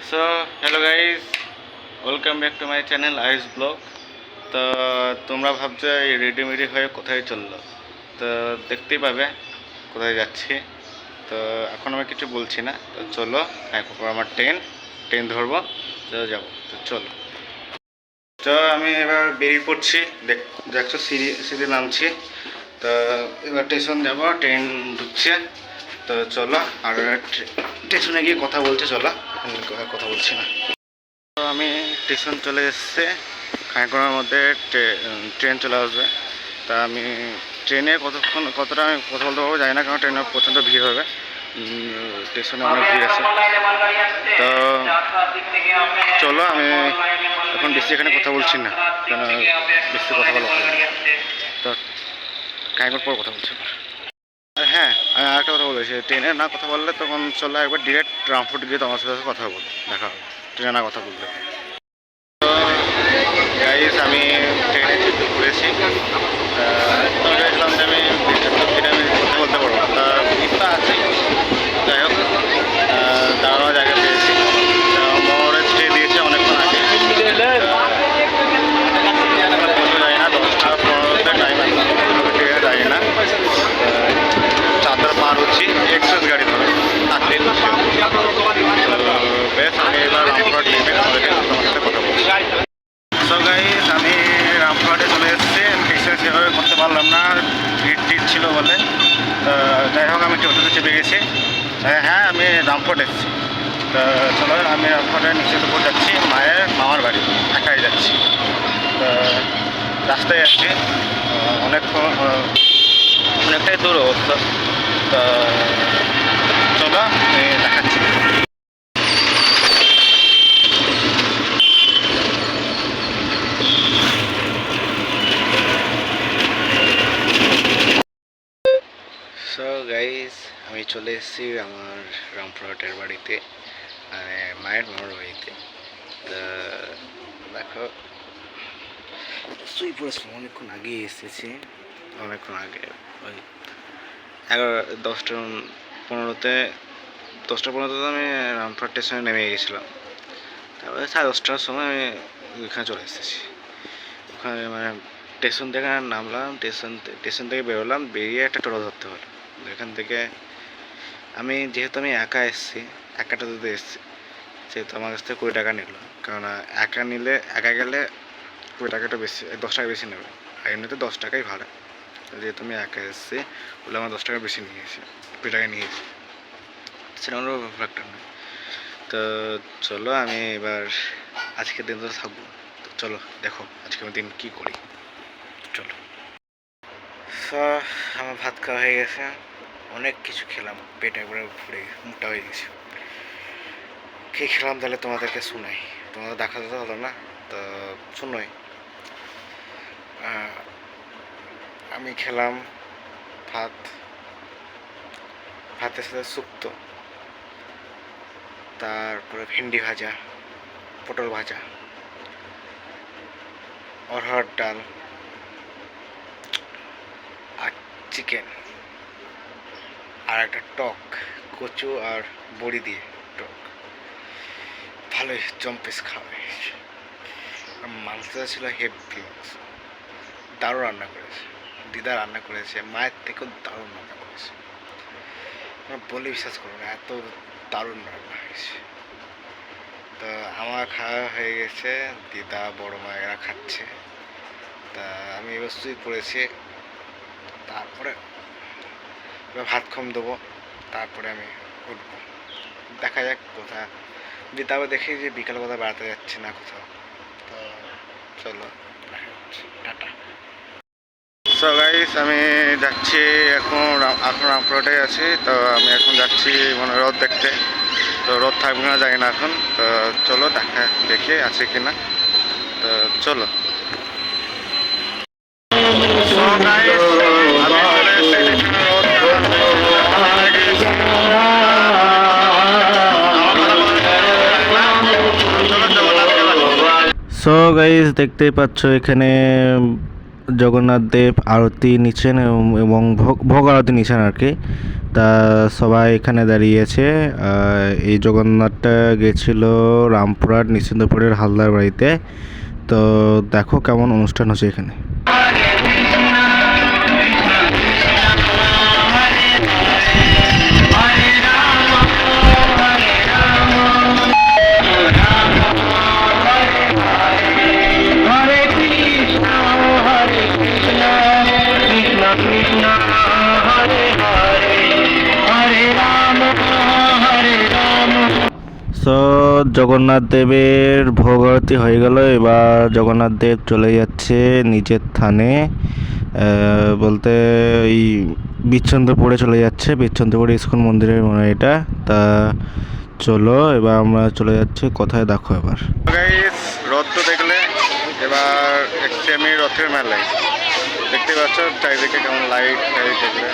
So hello guys, welcome back to my channel ice blog. তো তোমরা ভাবছো এই রেডিমেডি হয়ে কোথায় চললো, তো দেখতেই পাবে কোথায় যাচ্ছি। তো এখন আমি কিছু বলছি না, তো চলো এখন আমার ট্রেন ধরবো, তো যাবো, তো চলো। তো আমি এবার বেরিয়ে পড়ছি, দেখছো সিঁড়ি সিঁড়ি নামছি। তো এবার স্টেশন যাবো, ট্রেন ঢুকছে, তো চলো। আর স্টেশনে গিয়ে কথা বলছে, চলো এখন কথা বলছি না। তো আমি স্টেশন চলে এসেছে, খানিকক্ষণের মধ্যে ট্রেন চলে আসবে। তা আমি ট্রেনে কতটা আমি কথা বলতে পারবো জানি না, কারণ ট্রেনে প্রচণ্ড ভিড় হবে, স্টেশনে অনেক ভিড় আছে। তো চলো, আমি এখন বেশি এখানে কথা বলছি না, কেন বেশি কথা বলা হবে না। তো খানিকক্ষণ পর কথা বলছি। আর হ্যাঁ, আমি আরেকটা কথা বলেছি, ট্রেনে না কথা বললে তখন চলো একবার ডিরেক্ট রামপুর গিয়ে তোমার সাথে কথা বলো, দেখা হবে ট্রেনে না কথা বললে। তো গাইস, আমি ট্রেনে চেপে ঘুরেছি। তো ভেবেছিলাম যে আমি কথা বলতে পারবো, তা ইচ্ছা আছে। যাই হোক, দাঁড়ানোর জায়গা পেয়েছি। মোড়ে ছেড়ে দিয়েছে অনেকক্ষণ আগে, যাই না 10টা 15তে টাইম আছে, ট্রেনে যাই না। চাদর পার হচ্ছি এক্সপ্রেস গাড়ি ধরে, থাকলেই বেশ। আমি এবার রামপুরহাট নেমে তোমাদেরকে তোমার সাথে কথা বলছি। সো গাইস, আমি রামপুরহাটে চলে এসেছি। স্টেশন সেভাবে করতে পারলাম না, ভিড় টিট ছিল বলে। তো যাই হোক, আমি টোটোতে চেপে গেছি। হ্যাঁ, আমি রামপুরহাট এসেছি। তো চলো, আমি রামপুরহাটের নিচের উপর যাচ্ছি, মায়ের মামার বাড়ি, একাই যাচ্ছি। তো রাস্তায় আসছি, অনেকটাই দূর অবস্থা। তো চলো দেখাচ্ছি। সো গাইস, আমি চলে এসেছি আমার রামপুরহাটের বাড়িতে, মানে মায়ের মামার বাড়িতে। তো দেখো, শুই পড়েছিলাম অনেকক্ষণ আগে এসেছি, অনেকক্ষণ আগে, ওই 10টা 15তে 10টা 15তে আমি রামপুরহাট স্টেশনে নেমে গেছিলাম। তারপরে 10:30টার সময় আমি ওইখানে চলে এসেছি। ওখানে মানে স্টেশন থেকে নামলাম, স্টেশন থেকে বেরোলাম, বেরিয়ে একটা টোটো ধরতে হলো। এখান থেকে যেহেতু আমি একা এসেছি, একা টোটোতে এসেছি, সেহেতু আমার কাছ থেকে 20 টাকা নিল। কারণ একা গেলে 20 টাকাটা বেশি, 10 টাকা বেশি নেবে। আর এমনিতে 10 টাকাই ভাড়া। যেহেতু আমি একা এসেছি বলে আমার 10 টাকা বেশি নিয়েছি, 20 টাকা নিয়েছি, সেটা কোনো ব্যাপারটা নয়। তো চলো, আমি এবার আজকের দিন তো থাকবো। তো চলো দেখো আজকে আমি দিন কী করি, চলো। আমার ভাত খাওয়া হয়ে গেছে, অনেক কিছু খেলাম, পেট একবারে ভরে মোটা হয়ে গেছে। কী খেলাম তাহলে তোমাদেরকে শোনাই, তোমাদের দেখা যেতে হলো না, তো শোনোই। আমি খেলাম ভাতের সাথে শুক্তো, তারপরে ভেন্ডি ভাজা, পটল ভাজা, অরহর ডাল, আর চিকেন, আর একটা টক, কচু আর বড়ি দিয়ে টক, ভালোই জম্পেস খাওয়া হয়েছে। আর মাংসটা ছিল হেভি মাংস, দারুণ রান্না করেছে, দিদা রান্না করেছে, মায়ের থেকেও দারুণ রান্না করেছে, বলে বিশ্বাস করবো না, এত দারুণ রান্না হয়েছে। তো আমার খাওয়া হয়ে গেছে, দিদা বড় মা এরা খাচ্ছে। তা আমি এবার শুয়ে পড়েছি, তারপরে এবার ভাত কম দেবো, তারপরে আমি উঠবো, দেখা যাক কোথায়। দিদাও দেখি যে বিকাল কোথাও বেড়াতে যাচ্ছে না কোথাও। তো চলো, দেখা যাচ্ছে, টাটা। সো গাইস, আমি যাচ্ছি এখন রামপুরহাটে আছি। তো আমি এখন যাচ্ছি মানে রথ দেখতে। তো রথ থাকবে না জানি না এখন, তো চলো দেখি আছে কি না, তো চলো। সো গাইস, দেখতেই পাচ্ছ এখানে জগন্নাথ দেব আরতি নিচ্ছেন এবং ভোগ আরতি নিচ্ছেন আর কি। তা সবাই এখানে দাঁড়িয়েছে। এই জগন্নাথটা গেছিল রামপুরহাট নিশ্চিন্তপুরের হালদার বাড়িতে। তো দেখো কেমন অনুষ্ঠান হচ্ছে এখানে। সো জগন্নাথ দেবের ভোগ আরতি হয়ে গেল। এবার জগন্নাথ দেব চলে যাচ্ছে নিজের থানে, বলতে এই বিচ্ছন্দপুরে চলে যাচ্ছে। বিচ্ছন্দপুর ইস্কন মন্দিরের মনে হয় এটা। তা চলো এবার আমরা চলে যাচ্ছি কোথায় দেখো এবার। রথ তো দেখলে, এবার এসছি আমি রথের মেলায়। দেখতে পাচ্ছ চারিদিকে কেমন লাইট টাইট দেখলে।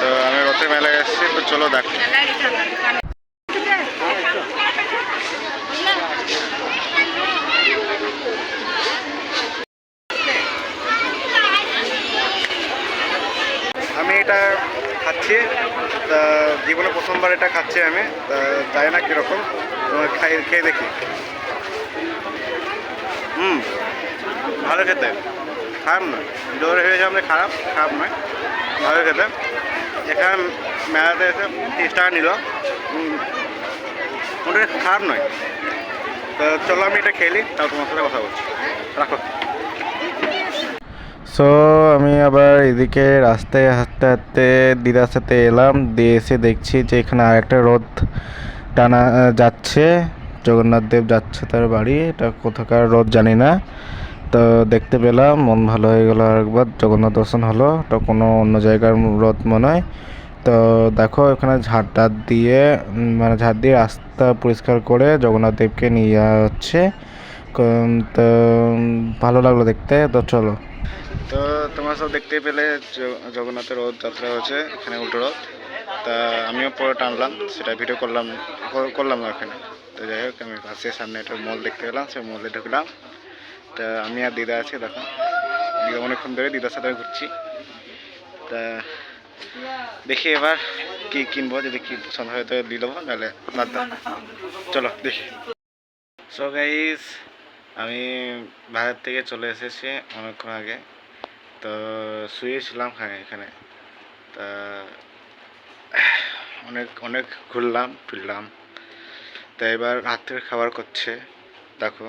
তো আমি রথের মেলায় এসেছি, তো চলো দেখো। আমি এটা খাচ্ছি, তা জীবনে প্রথমবার এটা খাচ্ছি আমি। তা জানি না কীরকম, তোমার খেয়ে দেখি। ভালো খেতে, খারাপ নয়। জোরে হয়ে যাবে খারাপ খারাপ নয়, ভালো খেতে। এখানে মেলাতে এসে 30 টাকা নিল, ওটা খারাপ নয়। তো চলো আমি এটা খেলি, তাও তোমার সাথে কথা বলছি। রাখো। সো আমি আবার এদিকে রাস্তায় হাঁটতে হাঁটতে দিদার সাথে এলাম, দিয়ে এসে দেখছি যে এখানে আরেকটা রথ টানা যাচ্ছে। জগন্নাথ দেব যাচ্ছে তার বাড়ি। এটা কোথাকার রথ জানি না, তো দেখতে পেলাম, মন ভালো হয়ে গেল। আরেকবার জগন্নাথ দর্শন হলো। তো কোনো অন্য জায়গার রথ মনে হয়। তো দেখো এখানে ঝাড় দিয়ে মানে ঝাড় দিয়ে রাস্তা পরিষ্কার করে জগন্নাথ দেবকে নিয়ে যাওয়া হচ্ছে। তো ভালো লাগলো দেখতে। তো চলো। তো তোমরা সব দেখতে পেলে জগন্নাথের রথ যাত্রা হচ্ছে এখানে, উল্টো রথ। তা আমিও পরে টানলাম, সেটা ভিডিও করলাম না এখানে। তো যাই হোক, আমি পাশে সামনে একটা মল দেখতে পেলাম, সেই মলে ঢুকলাম। তা আমি আর দিদা আছি, দেখো দিদা অনেকক্ষণ ধরে দিদার সাথে ঘুরছি। তা দেখি এবার কি কিনবো, যদি কি পছন্দ হয় তো দিয়ে দেবো, নাহলে বাদ দাও। চলো দেখি। সো গাইস, আমি বাইরের থেকে চলে এসেছি অনেকক্ষণ আগে। তো শুয়েছিলাম এখানে। তা অনেক অনেক ঘুরলাম ফিরলাম। তা এবার রাত্রের খাবার করছে, দেখো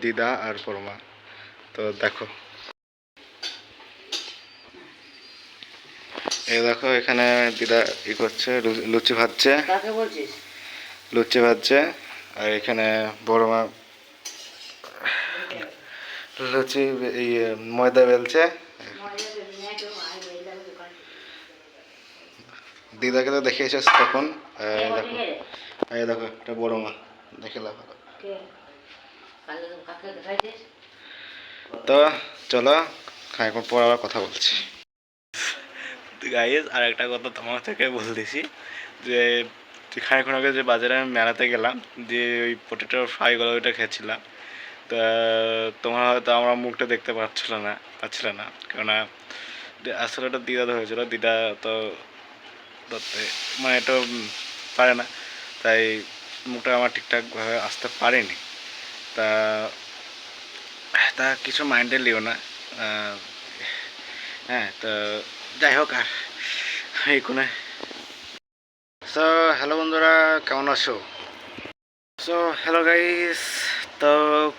দিদা আর পরমা। তো দেখো, এই দেখো এখানে দিদা করছে, লুচি ভাজছে। লুচি ভাজছে। আর এখানে বড় মা লুচি ময়দা বেলছে। দিদাকে তো দেখে এসেছে তখন। দেখো এই দেখো একটা বড় মা দেখে লাভ। তো চলো এখন পর আবার কথা বলছি। গাইজ আর একটা কথা তোমার থেকে বলতেছি, যে খানিক্ষণ আগে যে বাজারে আমি মেলাতে গেলাম, যে ওই পটেটো ফ্রাইগুলো ওইটা খেয়েছিলাম। তা তোমার হয়তো আমার মুখটা দেখতে পাচ্ছিল না, কেননা আসলে ওটা দিদা হয়েছিল। দিদা তো ধরতে মানে এটা পারে না, তাই মুখটা আমার ঠিকঠাকভাবে আসতে পারেনি। তা তা কিছু মাইন্ডে লিও না। হ্যাঁ, তো যাই হোক, আর এই কোনে। সো হ্যালো বন্ধুরা, কেমন আছো? সো হ্যালো গাইস, তো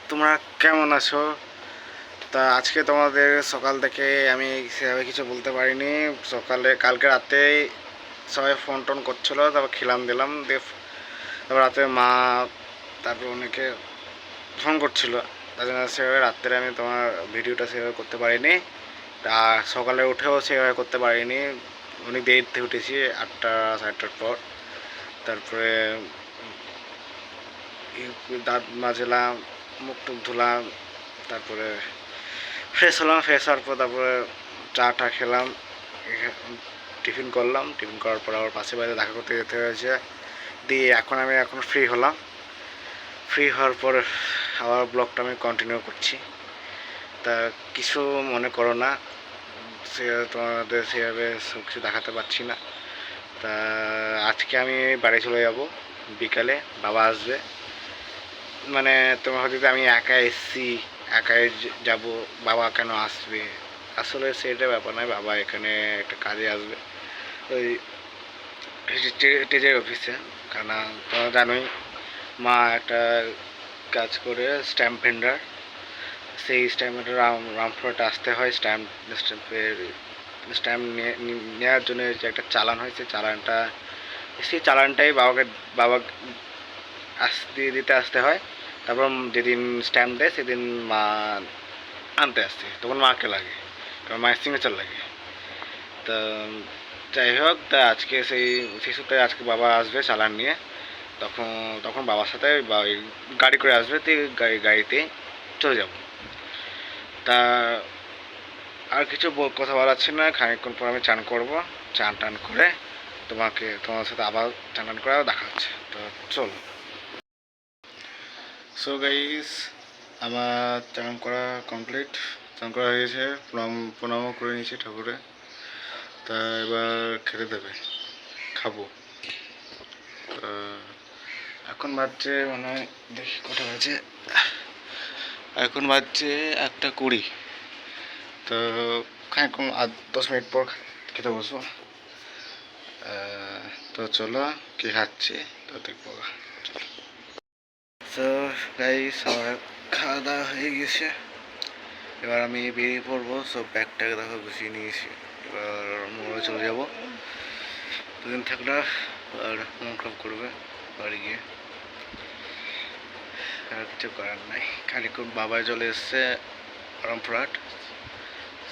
তোমরা কেমন আছো? তা আজকে তোমাদের সকাল থেকে আমি সেভাবে কিছু বলতে পারিনি। কালকে রাতে সবাই ফোন টোন করছিলো, তারপর খেলাম দিলাম দিয়ে। তারপর রাতে মা, তারপর অনেকে ফোন করছিল, তার জন্য সেভাবে রাত্রে আমি তোমার ভিডিওটা সেভাবে করতে পারিনি। আর সকালে উঠেও সেভাবে করতে পারিনি, অনেক দেরিতে উঠেছি, 8টা 8:30 পর। তারপরে দাঁত মাজলাম, মুখ টুক ধুলাম, তারপরে ফ্রেশ হলাম। ফ্রেশ হওয়ার পর তারপরে চা খেলাম, টিফিন করলাম। টিফিন করার পর আবার পাশে বাইরে দেখা করতে যেতে হয়েছে। দিয়ে এখন ফ্রি হলাম। ফ্রি হওয়ার পর আবার ব্লগটা আমি কন্টিনিউ করছি। তা কিছু মনে করো না, সে তোমাদের সেভাবে সব কিছু দেখাতে পারছি না। তা আজকে আমি বাড়ি চলে যাব বিকালে, বাবা আসবে। মানে তোমার হয়তো আমি একা এসছি, একাই যাব, বাবা কেন আসবে? আসলে সেটা ব্যাপার নয়, বাবা এখানে একটা কাজে আসবে ওই টেজের অফিসে। কারণ তোমরা জানোই মা একটা কাজ করে স্ট্যাম্প ভেন্ডার, সেই স্ট্যাম্পের রামপুরহাটে আসতে হয়। স্ট্যাম্প নেওয়ার জন্য যে একটা চালান হয়, সেই চালানটাই বাবা দিয়ে দিতে আসতে হয়। তারপর যেদিন স্ট্যাম্প দেয় সেদিন মা আনতে আসছে, তখন মাকে লাগে, কারণ মায়ের সিগনেচার লাগে। তা যাই হোক, তা আজকে সেই সূত্রে আজকে বাবা আসবে চালান নিয়ে। তখন তখন বাবার সাথে গাড়ি করে আসবে, তো গাড়িতে চলে যাব। তা আর কিছু কথা বলার ছিল না, খানিকক্ষণ পর আমি চান করবো, চান টান করে তোমার সাথে আবার চান টান করে দেখা হচ্ছে। তো চলো। সো গাইস, আমার চান করা কমপ্লিট, চান করা হয়ে গেছে, প্রণামও করে নিয়েছি ঠাকুরে। তা এবার খেতে দেবে, খাবো। এখন বাজছে মানে দেখি কটা বাজে, এখন বাজছে 1:20। তো খানিকক্ষণ 8-10 মিনিট পর খেতে বসবো। তো চলো কি খাচ্ছি তো দেখবো। তো গাইস, আমার খাওয়া দাওয়া হয়ে গেছে, এবার আমি বেরিয়ে পড়বো। সব ব্যাগটাকে দেখো গুছিয়ে নিয়েছি, এবার মোড়ে চলে যাবো। দুদিন থাকলে আর মন খারাপ করবে বাড়ি গিয়ে, আর কিছু করার নাই। খানিকক্ষণ বাবাই চলে এসছে রামপুরহাট,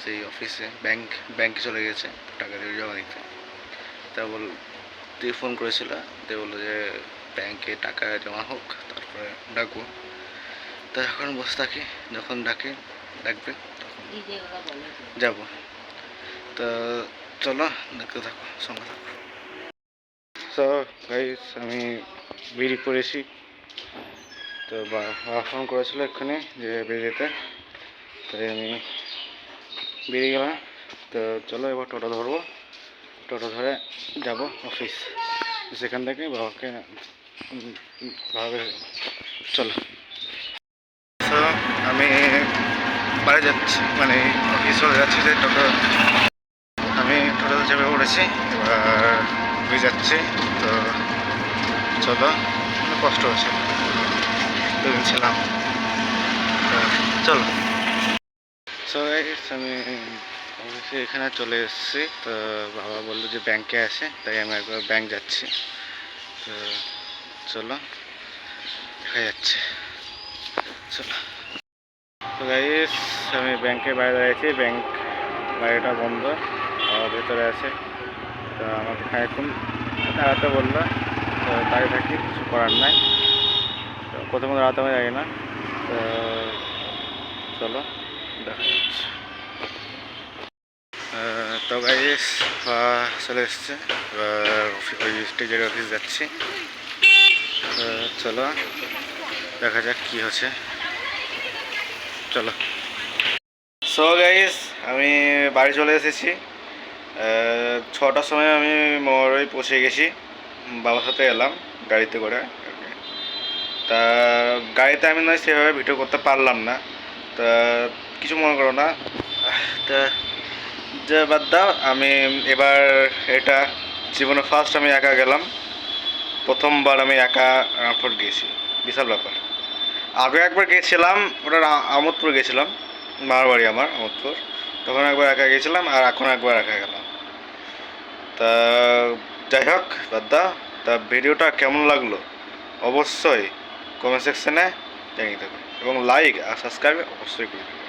সেই অফিসে ব্যাংকে চলে গেছে টাকা দিয়ে জমা দিতে। তা তুই ফোন করেছিল, তো বললো যে ব্যাংকে টাকা জমা হোক, তারপরে ডাকবো। তা এখন বসে থাকি, যখন ডাকবে তখন যাবো। তো চলো দেখতে থাকো, সঙ্গে থাকো। তো গাইস, আমি বেরিয়ে পড়েছি। তো বাবা ফোন করেছিল এক্ষুনি যে বেরিয়ে যেতে, তাই আমি বেরিয়ে গেলাম। তো চলো এবার টোটো ধরবো, টোটো ধরে যাব অফিস, সেখান থেকে বাবাকে চলো। তো আমি বাড়ি যাচ্ছি, মানে অফিস চলে যাচ্ছি, যে আমি টোটোতে চেপে পড়েছি, এবার বুঝে যাচ্ছি। তো চলো, কষ্ট হচ্ছে, দুদিন ছিলাম। চলো। সো আমি অবশ্যই এখানে চলে এসেছি। তো বাবা বললো যে ব্যাংকে আসে, তাই আমি একবার ব্যাংক যাচ্ছি। তো চলো, দেখা যাচ্ছে, চলো। তো গাইস, আমি ব্যাংকের বাইরে দাঁড়িয়েছি, ব্যাংক বাইরেটা বন্ধ, ভেতরে আছে। তো আমাকে খানিকক্ষণ দাঁড়াতে বললো, তো দাঁড়িয়ে থাকি, কিছু করার নাই। তো কোথাও দাঁড়াতে আমি জানি না। তো চলো, দেখা যাচ্ছে। তো গাইস, চলে এসছে, এবার ওই স্টেজের অফিস যাচ্ছি। চলো দেখা যাক কি হচ্ছে, চলো। সো গাইস, আমি বাড়ি চলে এসেছি। 6টার সময় আমি মোড়ে পৌঁছে গেছি, বাবার সাথে এলাম গাড়িতে করে। তা গাড়িতে আমি নয় সেভাবে ভিডিও করতে পারলাম না, তা কিছু মনে করো না। তা যে বাদ দাও, আমি এবার এটা জীবনে ফার্স্ট আমি একা গেলাম, প্রথমবার আমি একা রামপুরহাট গিয়েছি, বিশাল ব্যাপার। আগে একবার গিয়েছিলাম, ওটা আমোদপুর গেছিলাম, মামার বাড়ি আমার আমোদপুর, তখন একবার একা গিয়েছিলাম, আর এখন একবার একা গেলাম। তা যাই হোক, বাদ দাও। তা ভিডিওটা কেমন লাগলো অবশ্যই কমেন্ট সেকশনে জানিয়ে দেবে, এবং লাইক আর সাবস্ক্রাইব অবশ্যই করে দেবে।